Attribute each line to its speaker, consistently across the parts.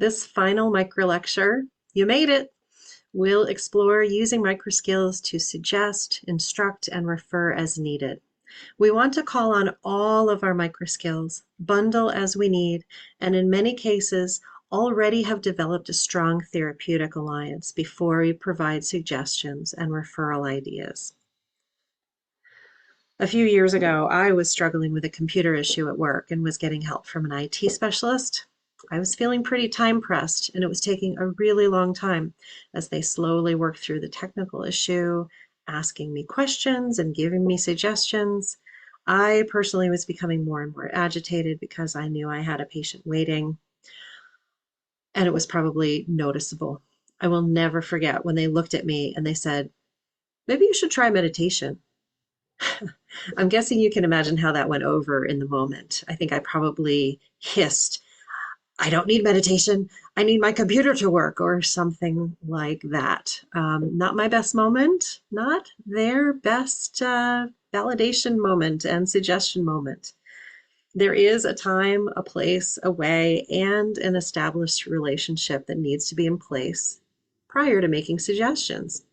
Speaker 1: This final micro lecture, you made it. We'll explore using microskills to suggest, instruct, and refer as needed. We want to call on all of our microskills, bundle as we need, and in many cases, already have developed a strong therapeutic alliance before we provide suggestions and referral ideas. A few years ago, I was struggling with a computer issue at work and was getting help from an IT specialist. I was feeling pretty time pressed, and it was taking a really long time as they slowly worked through the technical issue, asking me questions and giving me suggestions. I personally was becoming more and more agitated because I knew I had a patient waiting, and it was probably noticeable. I will never forget when they looked at me and they said, "Maybe you should try meditation." I'm guessing you can imagine how that went over in the moment. I think I probably hissed, "I don't need meditation. I need my computer to work," or something like that. Not my best moment, not their best validation moment and suggestion moment. There is a time, a place, a way, and an established relationship that needs to be in place prior to making suggestions.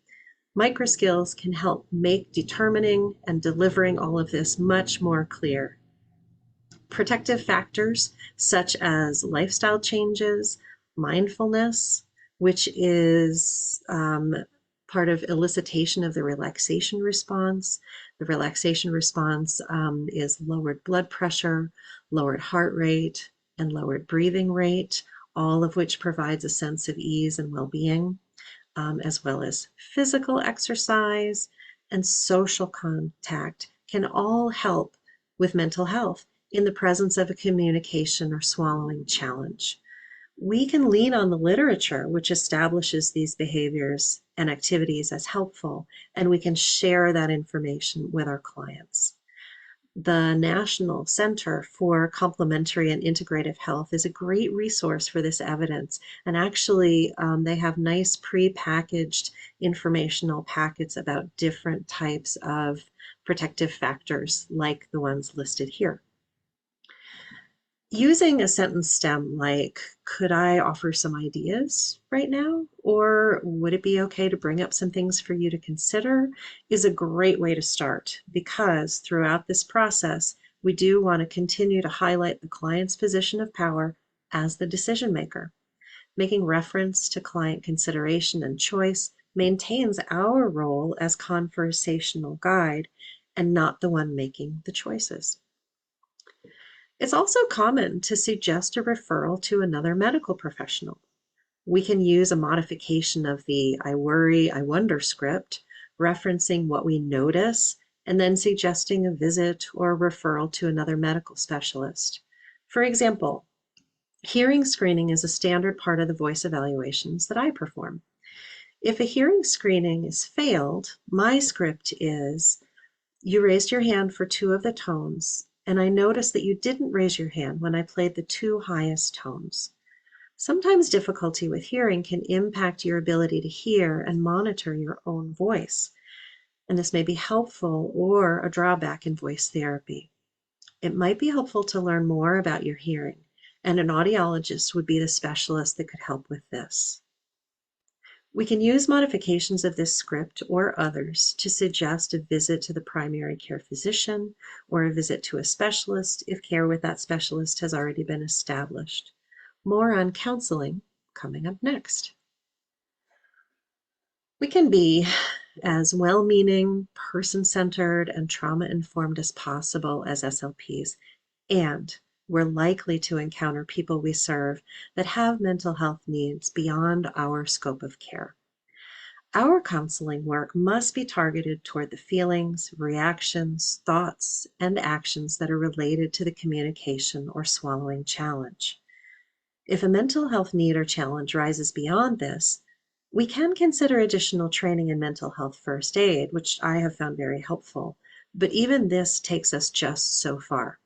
Speaker 1: Microskills can help make determining and delivering all of this much more clear. Protective factors such as lifestyle changes, mindfulness, which is part of elicitation of the relaxation response. The relaxation response is lowered blood pressure, lowered heart rate, and lowered breathing rate, all of which provides a sense of ease and well-being. As well as physical exercise and social contact can all help with mental health in the presence of a communication or swallowing challenge. We can lean on the literature which establishes these behaviors and activities as helpful, and we can share that information with our clients. The National Center for Complementary and Integrative Health is a great resource for this evidence. And actually, they have nice pre-packaged informational packets about different types of protective factors like the ones listed here. Using a sentence stem like, "Could I offer some ideas right now?" Or "Would it be okay to bring up some things for you to consider?" is a great way to start, because throughout this process, we do want to continue to highlight the client's position of power as the decision maker. Making reference to client consideration and choice maintains our role as conversational guide and not the one making the choices. It's also common to suggest a referral to another medical professional. We can use a modification of the "I worry, I wonder" script, referencing what we notice, and then suggesting a visit or a referral to another medical specialist. For example, hearing screening is a standard part of the voice evaluations that I perform. If a hearing screening is failed, my script is, "You raised your hand for 2 of the tones, and I noticed that you didn't raise your hand when I played the 2 highest tones." Sometimes difficulty with hearing can impact your ability to hear and monitor your own voice, and this may be helpful or a drawback in voice therapy. It might be helpful to learn more about your hearing, and an audiologist would be the specialist that could help with this. We can use modifications of this script or others to suggest a visit to the primary care physician or a visit to a specialist if care with that specialist has already been established. More on counseling coming up next. We can be as well-meaning, person-centered, and trauma-informed as possible as SLPs, and we're likely to encounter people we serve that have mental health needs beyond our scope of care. Our counseling work must be targeted toward the feelings, reactions, thoughts, and actions that are related to the communication or swallowing challenge. If a mental health need or challenge rises beyond this, we can consider additional training in mental health first aid, which I have found very helpful, but even this takes us just so far.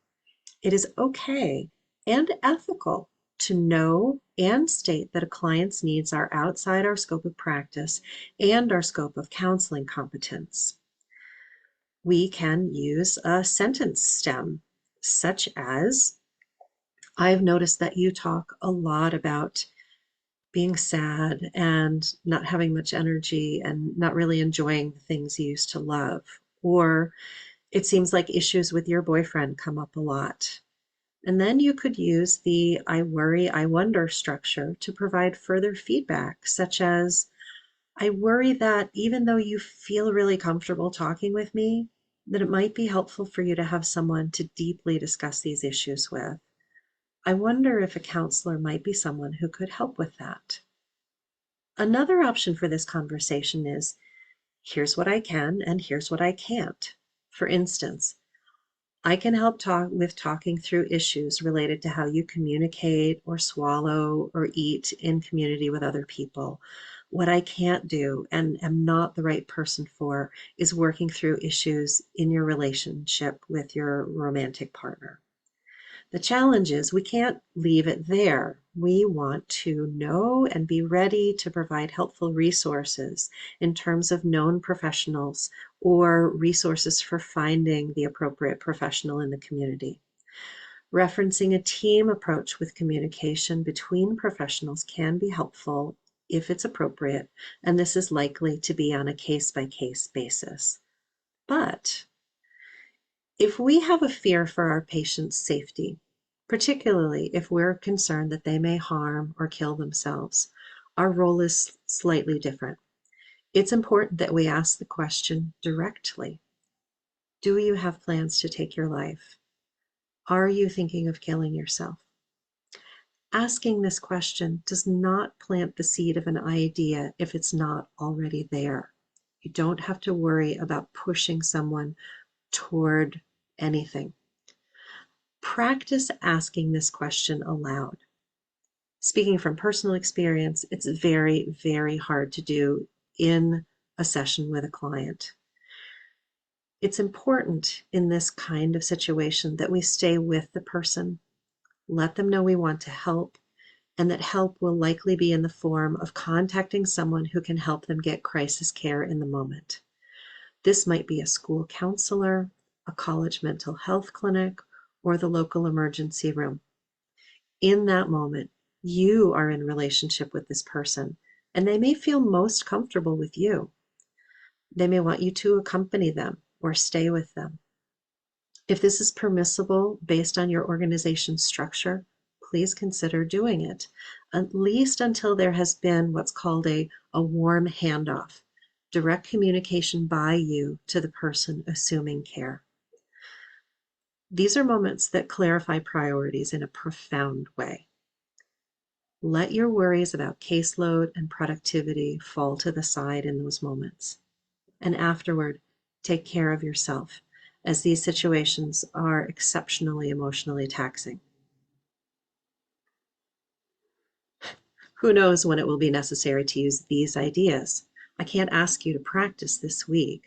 Speaker 1: It is okay and ethical to know and state that a client's needs are outside our scope of practice and our scope of counseling competence. We can use a sentence stem, such as, "I've noticed that you talk a lot about being sad and not having much energy and not really enjoying the things you used to love. Or it seems like issues with your boyfriend come up a lot. And then you could use the I worry, I wonder structure to provide further feedback, such as, I worry that even though you feel really comfortable talking with me, that it might be helpful for you to have someone to deeply discuss these issues with. I wonder if a counselor might be someone who could help with that. Another option for this conversation is, here's what I can and here's what I can't. For instance, I can help with talking through issues related to how you communicate or swallow or eat in community with other people. What I can't do and am not the right person for is working through issues in your relationship with your romantic partner. The challenge is we can't leave it there. We want to know and be ready to provide helpful resources in terms of known professionals or resources for finding the appropriate professional in the community. Referencing a team approach with communication between professionals can be helpful if it's appropriate, and this is likely to be on a case-by-case basis. But if we have a fear for our patients' safety, particularly if we're concerned that they may harm or kill themselves, our role is slightly different. It's important that we ask the question directly. Do you have plans to take your life? Are you thinking of killing yourself? Asking this question does not plant the seed of an idea if it's not already there. You don't have to worry about pushing someone toward anything. Practice asking this question aloud. Speaking from personal experience, it's very, very hard to do in a session with a client. It's important in this kind of situation that we stay with the person, let them know we want to help, and that help will likely be in the form of contacting someone who can help them get crisis care in the moment. This might be a school counselor, a college mental health clinic, or the local emergency room. In that moment, you are in relationship with this person, and they may feel most comfortable with you. They may want you to accompany them or stay with them. If this is permissible based on your organization's structure, please consider doing it, at least until there has been what's called a warm handoff, direct communication by you to the person assuming care. These are moments that clarify priorities in a profound way. Let your worries about caseload and productivity fall to the side in those moments. And afterward, take care of yourself, as these situations are exceptionally emotionally taxing. Who knows when it will be necessary to use these ideas? I can't ask you to practice this week.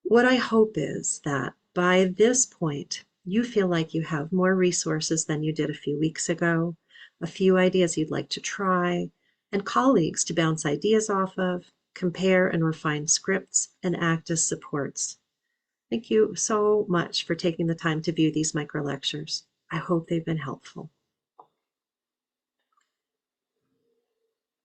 Speaker 1: What I hope is that by this point, you feel like you have more resources than you did a few weeks ago, a few ideas you'd like to try, and colleagues to bounce ideas off of, compare and refine scripts, and act as supports. Thank you so much for taking the time to view these micro lectures. I hope they've been helpful.